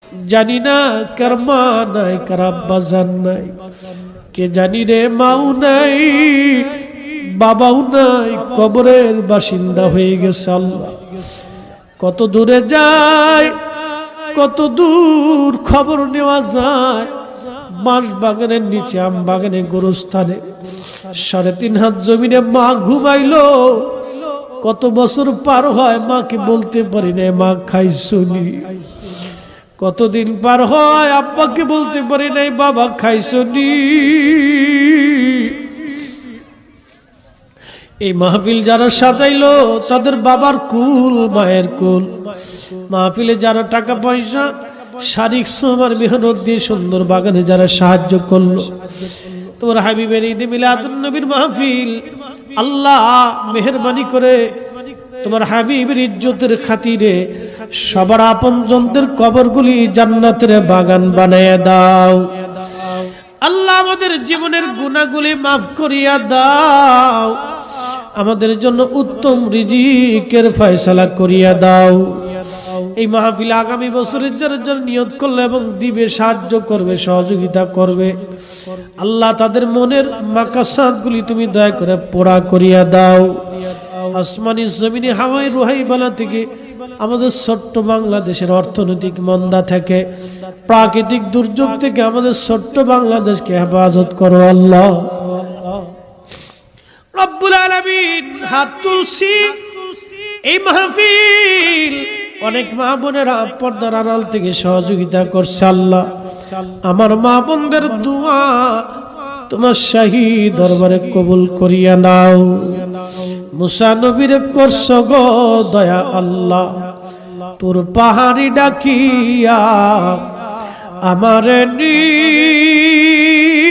জানি না কার মা নাই, কার আব্বা জান নাই, কে জানি রে মাও নাই, বাবাও নাই, কবরের বাসিন্দা হয়ে গেছে। আল্লাহ কত দূরে যায়, কত দূর খবর নেওয়া যায়। বাঁশ বাগানের নিচে, আম বাগানে, গোরস্থানে 3.5 হাত জমিনে মা ঘুমাইলো। কত বছর পার হয়, মাকে বলতে পারি না মা খাইছনি। কতদিন পার হয়, আব্বাকে বলতে পারি নাই বাবা খাইছনি। এই মাহফিল যারা সাজাইলো তাদের বাবার কুল, মায়ের কুল। মাহফিলে যারা টাকা পয়সা, শারীরিক শ্রম আর মেহনত দিয়ে সুন্দর বাগানে যারা সাহায্য করলো, তোমার হাবিবের ঈদে মিলাদুন নবীর মাহফিল, আল্লাহ মেহেরবানি করে তোমার হাবিবের ইজ্জতের খাতিরে সবার আপনজনদের কবরগুলি জান্নাতের বাগান বানায়া দাও। আল্লাহ আমাদের জীবনের গুনাহগুলি মাফ করিয়া দাও। আমাদের জন্য উত্তম রিজিকের ফয়সালা করিয়া দাও। এই মাহফিল আগামী বছরের জন্য নিয়ত করলে এবং দিবে, সাহায্য করবে, সহযোগিতা করবে, আল্লাহ তাদের মনের মাকাসাদগুলি তুমি দয়া করে পুরা করিয়া দাও। আসমানি জমিনি হাওয়াই রুহাই বালা থেকে, আমাদের ছোট্ট বাংলাদেশের অর্থনৈতিক মন্দা থেকে, প্রাকৃতিক দুর্যোগ থেকে আমাদের ছোট্ট বাংলাদেশকে হেফাজত করো আল্লাহ রব্বুল আলামিন। হাত তুলছি এই মাহফিল অনেক মা বোনেরা পর্দার আড়াল থেকে সহযোগিতা করছে। আল্লাহ আমার মা বোনদের দোয়া তোমার শাহী দরবারে কবুল করিয়া নাও। মুসা নবীরে করছ গো দয়া আল্লাহ, তোর পাহাড়ি ডাকিয়া আমারে নি